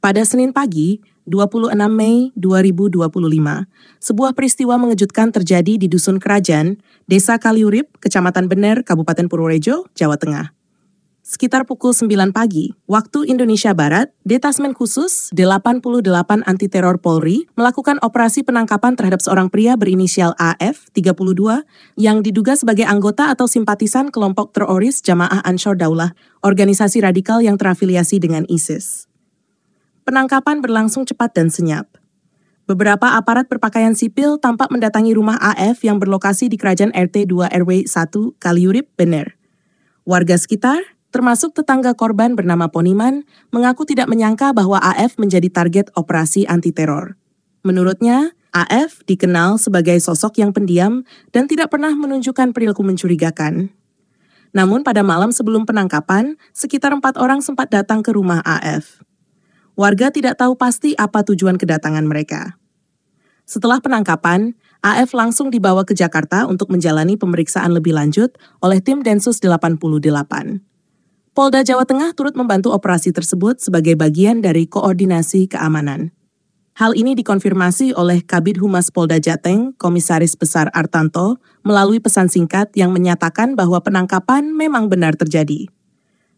Pada Senin pagi, 26 Mei 2025, sebuah peristiwa mengejutkan terjadi di Dusun Kerajaan, Desa Kaliurip, Kecamatan Bener, Kabupaten Purworejo, Jawa Tengah. Sekitar pukul 9 pagi, waktu Indonesia Barat, Detasmen Khusus 88 Anti Teror Polri melakukan operasi penangkapan terhadap seorang pria berinisial AF, 32, yang diduga sebagai anggota atau simpatisan kelompok teroris Jamaah Ansor Daulah, organisasi radikal yang terafiliasi dengan ISIS. Penangkapan berlangsung cepat dan senyap. Beberapa aparat berpakaian sipil tampak mendatangi rumah AF yang berlokasi di Kerajaan RT 2 RW 1 Kaliurip, Bener. Warga sekitar, termasuk tetangga korban bernama Poniman, mengaku tidak menyangka bahwa AF menjadi target operasi anti-teror. Menurutnya, AF dikenal sebagai sosok yang pendiam dan tidak pernah menunjukkan perilaku mencurigakan. Namun pada malam sebelum penangkapan, sekitar 4 orang sempat datang ke rumah AF. Warga tidak tahu pasti apa tujuan kedatangan mereka. Setelah penangkapan, AF langsung dibawa ke Jakarta untuk menjalani pemeriksaan lebih lanjut oleh tim Densus 88. Polda Jawa Tengah turut membantu operasi tersebut sebagai bagian dari koordinasi keamanan. Hal ini dikonfirmasi oleh Kabid Humas Polda Jateng, Komisaris Besar Artanto, melalui pesan singkat yang menyatakan bahwa penangkapan memang benar terjadi.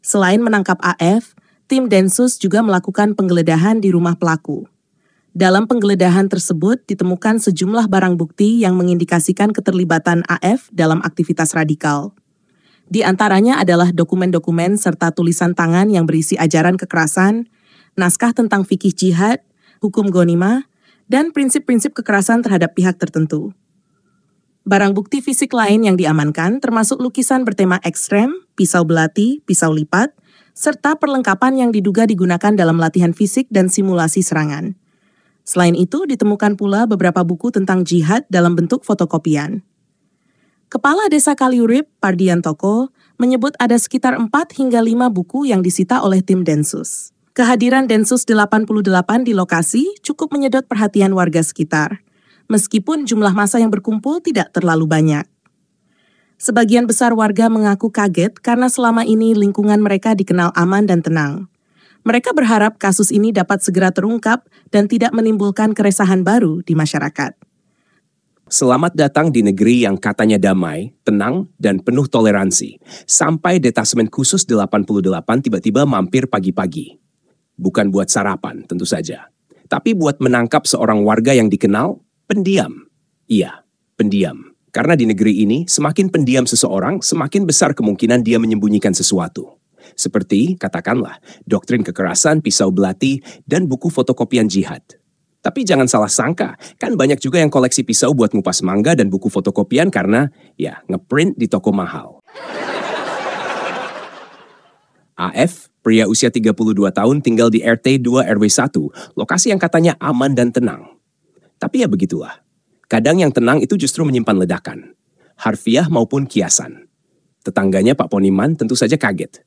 Selain menangkap AF, tim Densus juga melakukan penggeledahan di rumah pelaku. Dalam penggeledahan tersebut ditemukan sejumlah barang bukti yang mengindikasikan keterlibatan AF dalam aktivitas radikal. Di antaranya adalah dokumen-dokumen serta tulisan tangan yang berisi ajaran kekerasan, naskah tentang fikih jihad, hukum ghanimah, dan prinsip-prinsip kekerasan terhadap pihak tertentu. Barang bukti fisik lain yang diamankan termasuk lukisan bertema ekstrem, pisau belati, pisau lipat, serta perlengkapan yang diduga digunakan dalam latihan fisik dan simulasi serangan. Selain itu, ditemukan pula beberapa buku tentang jihad dalam bentuk fotokopian. Kepala Desa Kaliurip, Pardiantoko, menyebut ada sekitar 4 hingga 5 buku yang disita oleh tim Densus. Kehadiran Densus 88 di lokasi cukup menyedot perhatian warga sekitar, meskipun jumlah massa yang berkumpul tidak terlalu banyak. Sebagian besar warga mengaku kaget karena selama ini lingkungan mereka dikenal aman dan tenang. Mereka berharap kasus ini dapat segera terungkap dan tidak menimbulkan keresahan baru di masyarakat. Selamat datang di negeri yang katanya damai, tenang, dan penuh toleransi. Sampai Detasmen Khusus 88 tiba-tiba mampir pagi-pagi. Bukan buat sarapan, tentu saja. Tapi buat menangkap seorang warga yang dikenal pendiam. Iya, pendiam. Karena di negeri ini, semakin pendiam seseorang, semakin besar kemungkinan dia menyembunyikan sesuatu. Seperti, katakanlah, doktrin kekerasan, pisau belati, dan buku fotokopian jihad. Tapi jangan salah sangka, kan banyak juga yang koleksi pisau buat ngupas mangga dan buku fotokopian karena, ya, ngeprint di toko mahal. AF, pria usia 32 tahun tinggal di RT 2 RW 1, lokasi yang katanya aman dan tenang. Tapi ya begitulah. Kadang yang tenang itu justru menyimpan ledakan, harfiah maupun kiasan. Tetangganya Pak Poniman tentu saja kaget.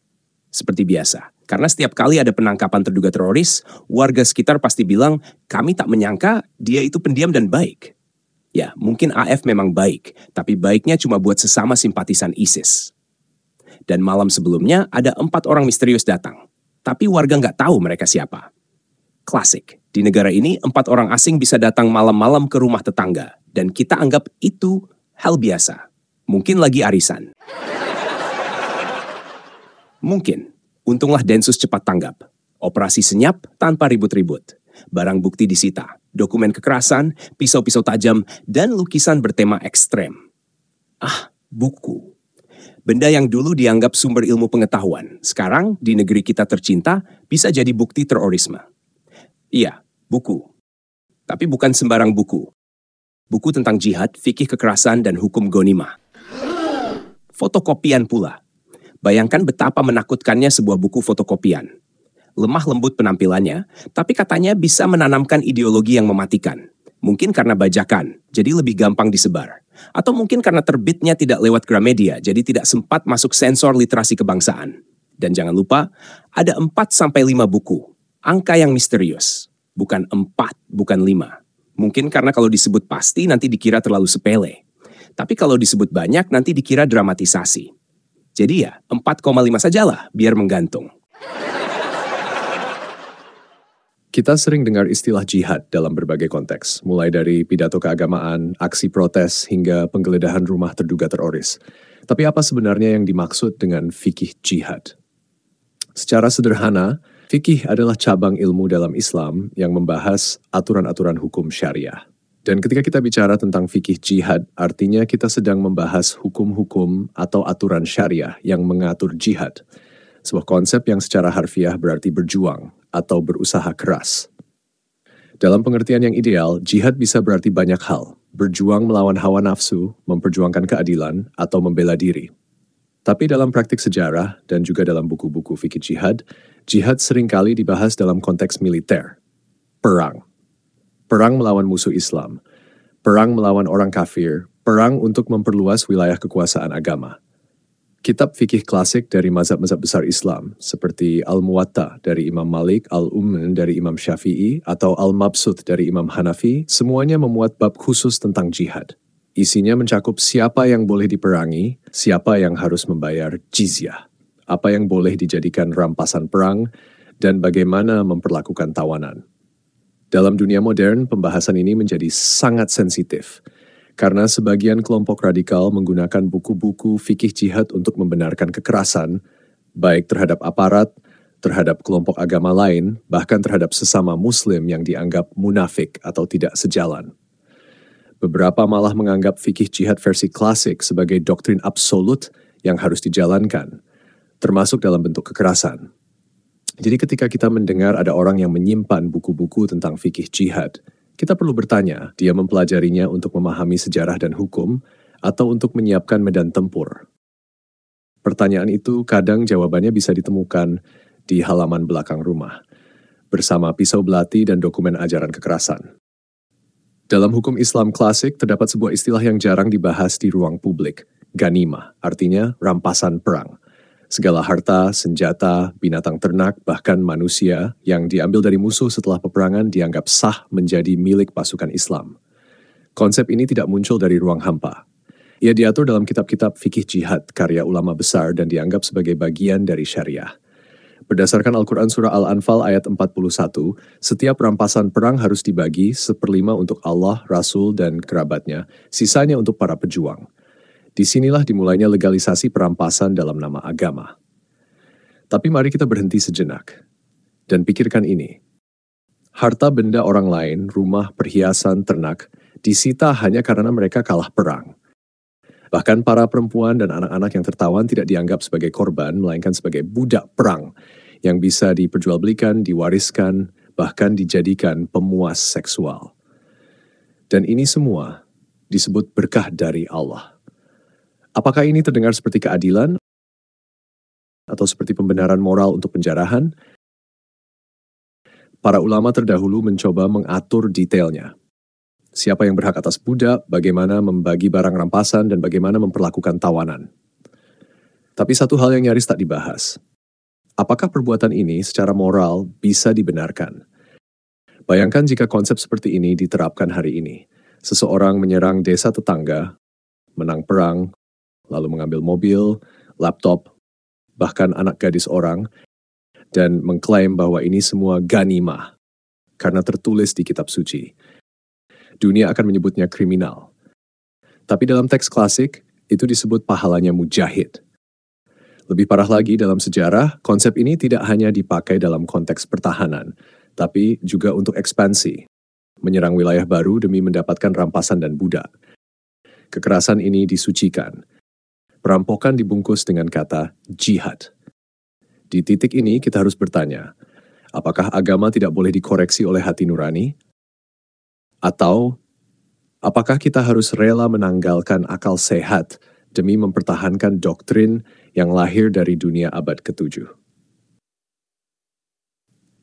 Seperti biasa, karena setiap kali ada penangkapan terduga teroris, warga sekitar pasti bilang, kami tak menyangka dia itu pendiam dan baik. Ya, mungkin AF memang baik, tapi baiknya cuma buat sesama simpatisan ISIS. Dan malam sebelumnya ada 4 orang misterius datang, tapi warga nggak tahu mereka siapa. Klasik, di negara ini 4 orang asing bisa datang malam-malam ke rumah tetangga, dan kita anggap itu hal biasa. Mungkin lagi arisan. Mungkin, untunglah Densus cepat tanggap. Operasi senyap tanpa ribut-ribut. Barang bukti disita, dokumen kekerasan, pisau-pisau tajam, dan lukisan bertema ekstrem. Ah, buku. Benda yang dulu dianggap sumber ilmu pengetahuan, sekarang di negeri kita tercinta bisa jadi bukti terorisme. Iya, buku. Tapi bukan sembarang buku. Buku tentang jihad, fikih kekerasan, dan hukum ghanimah. Fotokopian pula. Bayangkan betapa menakutkannya sebuah buku fotokopian. Lemah lembut penampilannya, tapi katanya bisa menanamkan ideologi yang mematikan. Mungkin karena bajakan, jadi lebih gampang disebar. Atau mungkin karena terbitnya tidak lewat Gramedia, jadi tidak sempat masuk sensor literasi kebangsaan. Dan jangan lupa, ada 4-5 buku. Angka yang misterius. Bukan 4, bukan 5. Mungkin karena kalau disebut pasti nanti dikira terlalu sepele. Tapi kalau disebut banyak nanti dikira dramatisasi. Jadi ya 4,5 sajalah biar menggantung. Kita sering dengar istilah jihad dalam berbagai konteks, mulai dari pidato keagamaan, aksi protes, hingga penggeledahan rumah terduga teroris. Tapi apa sebenarnya yang dimaksud dengan fikih jihad? Secara sederhana, fikih adalah cabang ilmu dalam Islam yang membahas aturan-aturan hukum syariah. Dan ketika kita bicara tentang fikih jihad, artinya kita sedang membahas hukum-hukum atau aturan syariah yang mengatur jihad. Sebuah konsep yang secara harfiah berarti berjuang atau berusaha keras. Dalam pengertian yang ideal, jihad bisa berarti banyak hal. Berjuang melawan hawa nafsu, memperjuangkan keadilan, atau membela diri. Tapi dalam praktik sejarah dan juga dalam buku-buku fikih jihad, jihad seringkali dibahas dalam konteks militer. Perang. Perang melawan musuh Islam. Perang melawan orang kafir. Perang untuk memperluas wilayah kekuasaan agama. Kitab fikih klasik dari mazhab-mazhab besar Islam, seperti Al-Muwatta dari Imam Malik, Al-Umm dari Imam Syafi'i, atau Al-Mabsut dari Imam Hanafi, semuanya memuat bab khusus tentang jihad. Isinya mencakup siapa yang boleh diperangi, siapa yang harus membayar jizyah, apa yang boleh dijadikan rampasan perang, dan bagaimana memperlakukan tawanan. Dalam dunia modern, pembahasan ini menjadi sangat sensitif, karena sebagian kelompok radikal menggunakan buku-buku fikih jihad untuk membenarkan kekerasan, baik terhadap aparat, terhadap kelompok agama lain, bahkan terhadap sesama muslim yang dianggap munafik atau tidak sejalan. Beberapa malah menganggap fikih jihad versi klasik sebagai doktrin absolut yang harus dijalankan, termasuk dalam bentuk kekerasan. Jadi ketika kita mendengar ada orang yang menyimpan buku-buku tentang fikih jihad, kita perlu bertanya, dia mempelajarinya untuk memahami sejarah dan hukum, atau untuk menyiapkan medan tempur? Pertanyaan itu kadang jawabannya bisa ditemukan di halaman belakang rumah, bersama pisau belati dan dokumen ajaran kekerasan. Dalam hukum Islam klasik, terdapat sebuah istilah yang jarang dibahas di ruang publik, ghanimah, artinya rampasan perang. Segala harta, senjata, binatang ternak, bahkan manusia yang diambil dari musuh setelah peperangan dianggap sah menjadi milik pasukan Islam. Konsep ini tidak muncul dari ruang hampa. Ia diatur dalam kitab-kitab fikih jihad karya ulama besar dan dianggap sebagai bagian dari syariah. Berdasarkan Al-Quran Surah Al-Anfal ayat 41, setiap rampasan perang harus dibagi 1/5 untuk Allah, Rasul, dan kerabatnya, sisanya untuk para pejuang. Disinilah dimulainya legalisasi perampasan dalam nama agama. Tapi mari kita berhenti sejenak dan pikirkan ini. Harta benda orang lain, rumah, perhiasan, ternak, disita hanya karena mereka kalah perang. Bahkan para perempuan dan anak-anak yang tertawan tidak dianggap sebagai korban, melainkan sebagai budak perang yang bisa diperjualbelikan, diwariskan, bahkan dijadikan pemuas seksual. Dan ini semua disebut berkah dari Allah. Apakah ini terdengar seperti keadilan atau seperti pembenaran moral untuk penjarahan? Para ulama terdahulu mencoba mengatur detailnya. Siapa yang berhak atas budak, bagaimana membagi barang rampasan, dan bagaimana memperlakukan tawanan. Tapi satu hal yang nyaris tak dibahas. Apakah perbuatan ini secara moral bisa dibenarkan? Bayangkan jika konsep seperti ini diterapkan hari ini. Seseorang menyerang desa tetangga, menang perang, lalu mengambil mobil, laptop, bahkan anak gadis orang, dan mengklaim bahwa ini semua ghanimah, karena tertulis di kitab suci. Dunia akan menyebutnya kriminal. Tapi dalam teks klasik, itu disebut pahalanya mujahid. Lebih parah lagi, dalam sejarah, konsep ini tidak hanya dipakai dalam konteks pertahanan, tapi juga untuk ekspansi, menyerang wilayah baru demi mendapatkan rampasan dan budak. Kekerasan ini disucikan. Perampokan dibungkus dengan kata jihad. Di titik ini kita harus bertanya, apakah agama tidak boleh dikoreksi oleh hati nurani? Atau, apakah kita harus rela menanggalkan akal sehat demi mempertahankan doktrin yang lahir dari dunia abad ke-7?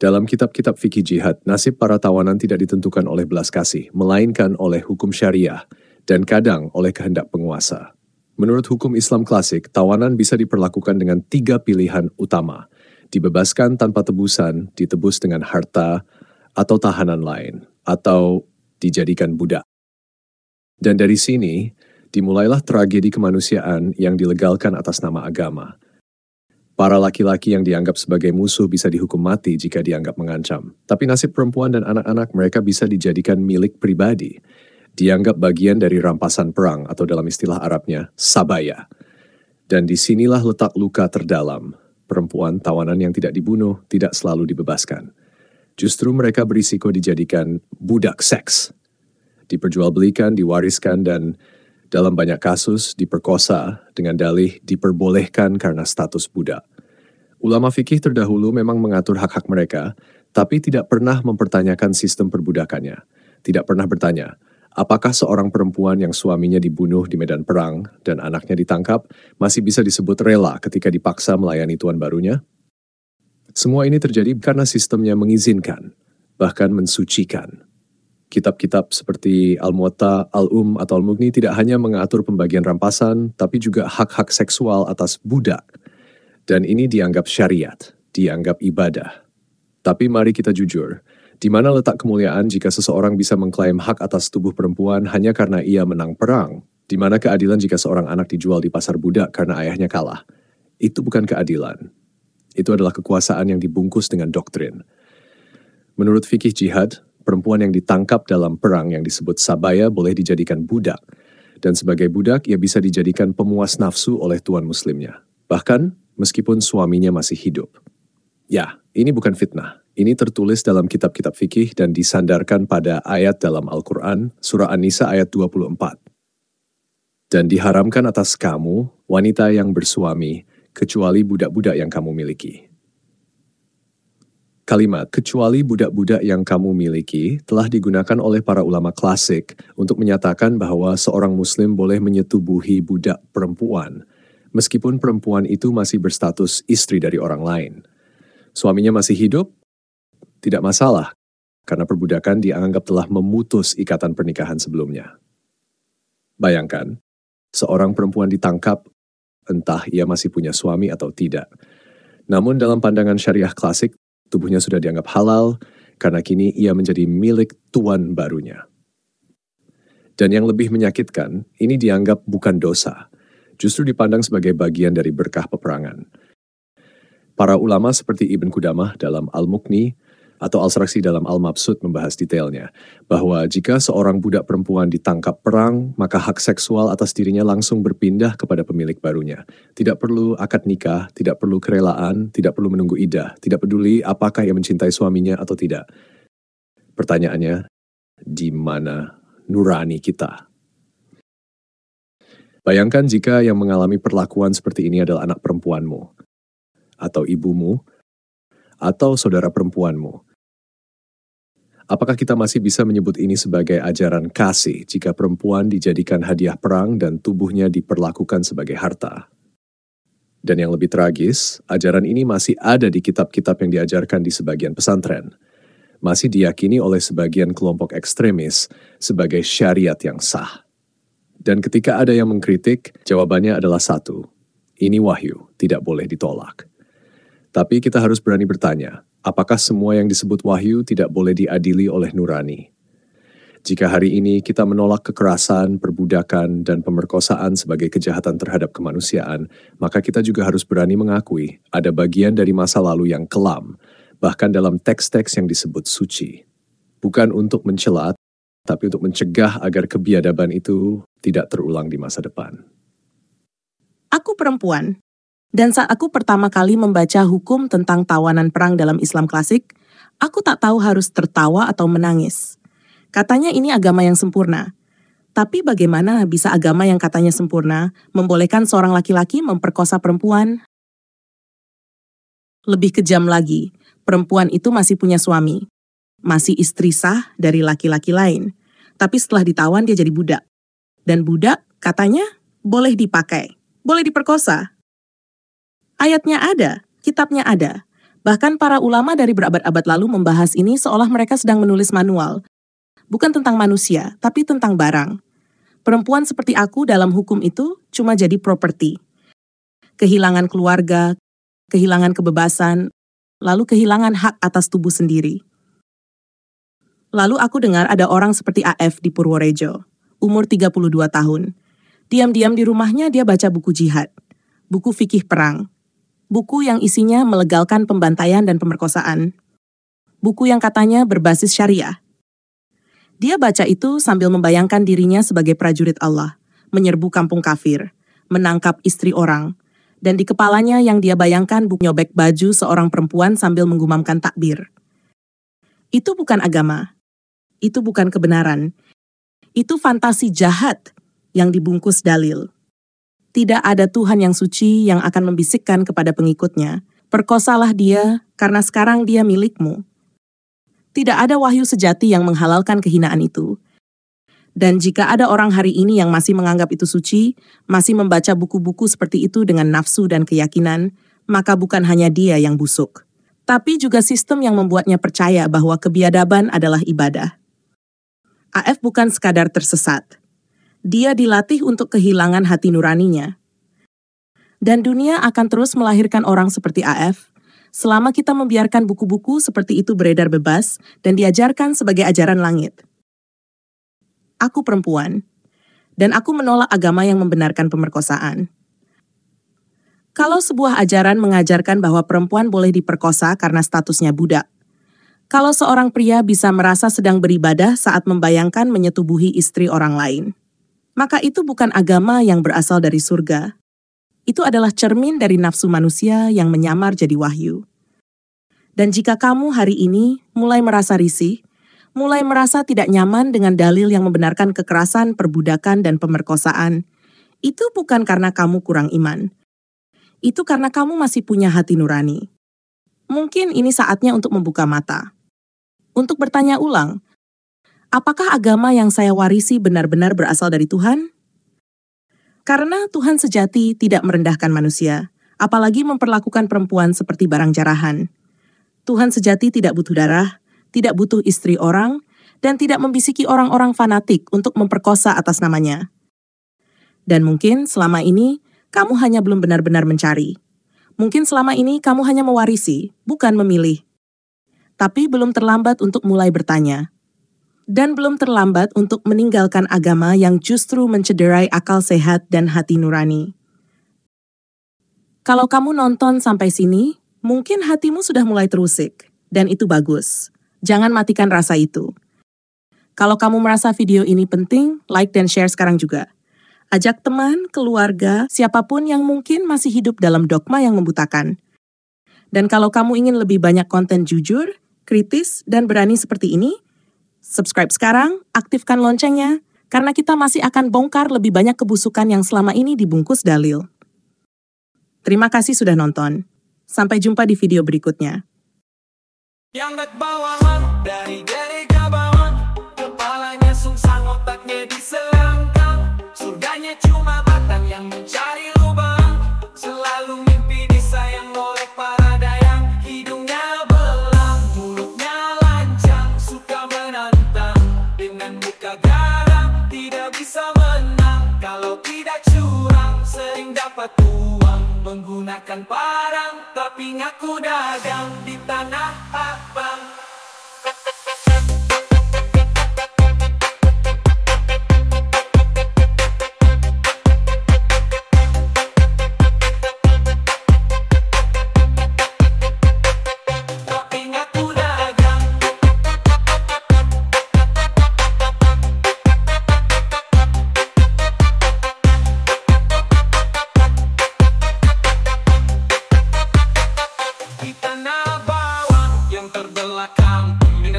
Dalam kitab-kitab fikih jihad, nasib para tawanan tidak ditentukan oleh belas kasih, melainkan oleh hukum syariah, dan kadang oleh kehendak penguasa. Menurut hukum Islam klasik, tawanan bisa diperlakukan dengan 3 pilihan utama. Dibebaskan tanpa tebusan, ditebus dengan harta, atau tahanan lain, atau dijadikan budak. Dan dari sini, dimulailah tragedi kemanusiaan yang dilegalkan atas nama agama. Para laki-laki yang dianggap sebagai musuh bisa dihukum mati jika dianggap mengancam. Tapi nasib perempuan dan anak-anak mereka bisa dijadikan milik pribadi. Dianggap bagian dari rampasan perang atau dalam istilah Arabnya, sabaya. Dan disinilah letak luka terdalam. Perempuan tawanan yang tidak dibunuh tidak selalu dibebaskan. Justru mereka berisiko dijadikan budak seks. Diperjualbelikan, diwariskan, dan dalam banyak kasus diperkosa dengan dalih diperbolehkan karena status budak. Ulama fikih terdahulu memang mengatur hak-hak mereka, tapi tidak pernah mempertanyakan sistem perbudakannya. Tidak pernah bertanya, apakah seorang perempuan yang suaminya dibunuh di medan perang dan anaknya ditangkap masih bisa disebut rela ketika dipaksa melayani tuan barunya? Semua ini terjadi karena sistemnya mengizinkan, bahkan mensucikan. Kitab-kitab seperti Al-Muwatta, Al-Um, atau Al-Mughni tidak hanya mengatur pembagian rampasan, tapi juga hak-hak seksual atas budak. Dan ini dianggap syariat, dianggap ibadah. Tapi mari kita jujur, di mana letak kemuliaan jika seseorang bisa mengklaim hak atas tubuh perempuan hanya karena ia menang perang? Di mana keadilan jika seorang anak dijual di pasar budak karena ayahnya kalah? Itu bukan keadilan. Itu adalah kekuasaan yang dibungkus dengan doktrin. Menurut fikih jihad, perempuan yang ditangkap dalam perang yang disebut sabaya boleh dijadikan budak. Dan sebagai budak, ia bisa dijadikan pemuas nafsu oleh tuan muslimnya. Bahkan, meskipun suaminya masih hidup. Ya, ini bukan fitnah. Ini tertulis dalam kitab-kitab fikih dan disandarkan pada ayat dalam Al-Quran, surah An-Nisa ayat 24. Dan diharamkan atas kamu, wanita yang bersuami, kecuali budak-budak yang kamu miliki. Kalimat kecuali budak-budak yang kamu miliki telah digunakan oleh para ulama klasik untuk menyatakan bahwa seorang muslim boleh menyetubuhi budak perempuan, meskipun perempuan itu masih berstatus istri dari orang lain. Suaminya masih hidup? Tidak masalah, karena perbudakan dianggap telah memutus ikatan pernikahan sebelumnya. Bayangkan, seorang perempuan ditangkap, entah ia masih punya suami atau tidak. Namun dalam pandangan syariah klasik, tubuhnya sudah dianggap halal karena kini ia menjadi milik tuan barunya. Dan yang lebih menyakitkan, ini dianggap bukan dosa, justru dipandang sebagai bagian dari berkah peperangan. Para ulama seperti Ibn Qudamah dalam Al-Mughni atau Al-Sarakhsi dalam Al-Mabsut membahas detailnya, bahwa jika seorang budak perempuan ditangkap perang, maka hak seksual atas dirinya langsung berpindah kepada pemilik barunya. Tidak perlu akad nikah, tidak perlu kerelaan, tidak perlu menunggu iddah, tidak peduli apakah ia mencintai suaminya atau tidak. Pertanyaannya, di mana nurani kita? Bayangkan jika yang mengalami perlakuan seperti ini adalah anak perempuanmu, atau ibumu, atau saudara perempuanmu. Apakah kita masih bisa menyebut ini sebagai ajaran kasih jika perempuan dijadikan hadiah perang dan tubuhnya diperlakukan sebagai harta? Dan yang lebih tragis, ajaran ini masih ada di kitab-kitab yang diajarkan di sebagian pesantren. Masih diyakini oleh sebagian kelompok ekstremis sebagai syariat yang sah. Dan ketika ada yang mengkritik, jawabannya adalah satu, ini wahyu, tidak boleh ditolak. Tapi kita harus berani bertanya, apakah semua yang disebut wahyu tidak boleh diadili oleh nurani? Jika hari ini kita menolak kekerasan, perbudakan, dan pemerkosaan sebagai kejahatan terhadap kemanusiaan, maka kita juga harus berani mengakui ada bagian dari masa lalu yang kelam, bahkan dalam teks-teks yang disebut suci. Bukan untuk mencela, tapi untuk mencegah agar kebiadaban itu tidak terulang di masa depan. Aku perempuan. Dan saat aku pertama kali membaca hukum tentang tawanan perang dalam Islam klasik, aku tak tahu harus tertawa atau menangis. Katanya ini agama yang sempurna. Tapi bagaimana bisa agama yang katanya sempurna membolehkan seorang laki-laki memperkosa perempuan? Lebih kejam lagi, perempuan itu masih punya suami. Masih istri sah dari laki-laki lain. Tapi setelah ditawan dia jadi budak. Dan budak katanya boleh dipakai, boleh diperkosa. Ayatnya ada, kitabnya ada. Bahkan para ulama dari berabad-abad lalu membahas ini seolah mereka sedang menulis manual. Bukan tentang manusia, tapi tentang barang. Perempuan seperti aku dalam hukum itu cuma jadi properti. Kehilangan keluarga, kehilangan kebebasan, lalu kehilangan hak atas tubuh sendiri. Lalu aku dengar ada orang seperti AF di Purworejo, umur 32 tahun. Diam-diam di rumahnya dia baca buku jihad, buku fikih perang. Buku yang isinya melegalkan pembantaian dan pemerkosaan. Buku yang katanya berbasis syariah. Dia baca itu sambil membayangkan dirinya sebagai prajurit Allah, menyerbu kampung kafir, menangkap istri orang, dan di kepalanya yang dia bayangkan nyobek baju seorang perempuan sambil menggumamkan takbir. Itu bukan agama. Itu bukan kebenaran. Itu fantasi jahat yang dibungkus dalil. Tidak ada Tuhan yang suci yang akan membisikkan kepada pengikutnya, perkosalah dia karena sekarang dia milikmu. Tidak ada wahyu sejati yang menghalalkan kehinaan itu. Dan jika ada orang hari ini yang masih menganggap itu suci, masih membaca buku-buku seperti itu dengan nafsu dan keyakinan, maka bukan hanya dia yang busuk, tapi juga sistem yang membuatnya percaya bahwa kebiadaban adalah ibadah. AF bukan sekadar tersesat. Dia dilatih untuk kehilangan hati nuraninya. Dan dunia akan terus melahirkan orang seperti AF, selama kita membiarkan buku-buku seperti itu beredar bebas dan diajarkan sebagai ajaran langit. Aku perempuan, dan aku menolak agama yang membenarkan pemerkosaan. Kalau sebuah ajaran mengajarkan bahwa perempuan boleh diperkosa karena statusnya budak, kalau seorang pria bisa merasa sedang beribadah saat membayangkan menyetubuhi istri orang lain, maka itu bukan agama yang berasal dari surga. Itu adalah cermin dari nafsu manusia yang menyamar jadi wahyu. Dan jika kamu hari ini mulai merasa risih, mulai merasa tidak nyaman dengan dalil yang membenarkan kekerasan, perbudakan, dan pemerkosaan, itu bukan karena kamu kurang iman. Itu karena kamu masih punya hati nurani. Mungkin ini saatnya untuk membuka mata. Untuk bertanya ulang, apakah agama yang saya warisi benar-benar berasal dari Tuhan? Karena Tuhan sejati tidak merendahkan manusia, apalagi memperlakukan perempuan seperti barang jarahan. Tuhan sejati tidak butuh darah, tidak butuh istri orang, dan tidak membisiki orang-orang fanatik untuk memperkosa atas namanya. Dan mungkin selama ini, kamu hanya belum benar-benar mencari. Mungkin selama ini kamu hanya mewarisi, bukan memilih. Tapi belum terlambat untuk mulai bertanya. Dan belum terlambat untuk meninggalkan agama yang justru mencederai akal sehat dan hati nurani. Kalau kamu nonton sampai sini, mungkin hatimu sudah mulai terusik, dan itu bagus. Jangan matikan rasa itu. Kalau kamu merasa video ini penting, like dan share sekarang juga. Ajak teman, keluarga, siapapun yang mungkin masih hidup dalam dogma yang membutakan. Dan kalau kamu ingin lebih banyak konten jujur, kritis, dan berani seperti ini, subscribe sekarang, aktifkan loncengnya, karena kita masih akan bongkar lebih banyak kebusukan yang selama ini dibungkus dalil. Terima kasih sudah nonton. Sampai jumpa di video berikutnya. Yang bawahan dari gabawan, kepalanya sungsang, otaknya diselangkang. Surganya cuma batang yang mencari lubang, selalu mimpi disayang oleh para dayang. Hidungnya belang, mulutnya lancang, suka menantang. Dengan muka garang, tidak bisa menang. Kalau tidak curang, sering dapat uang. Menggunakan parang, tapi ngaku dagang di tanah abang.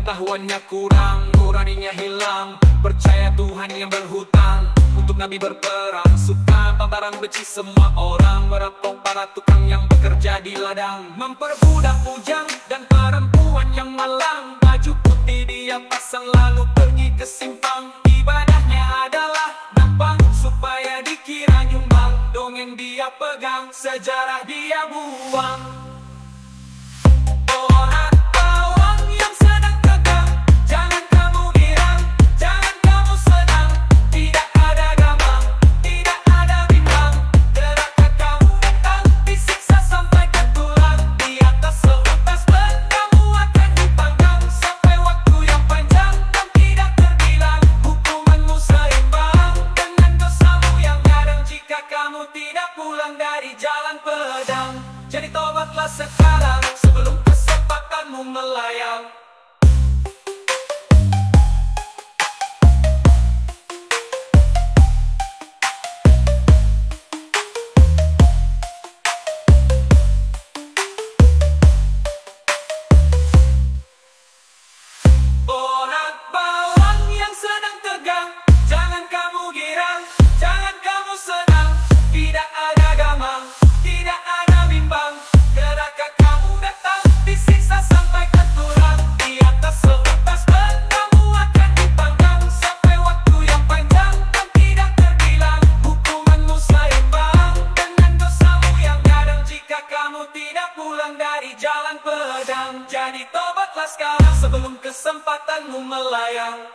Pengetahuannya kurang, nuraninya hilang. Percaya Tuhan yang berhutang, untuk Nabi berperang. Suka tantaran benci semua orang, merampok para tukang yang bekerja di ladang. Memperbudak bujang dan perempuan yang malang. Baju putih dia pasang lalu pergi ke simpang. Ibadahnya adalah nampang supaya dikira nyumbang. Dongeng dia pegang, sejarah dia buang. kesempatanmu melayang.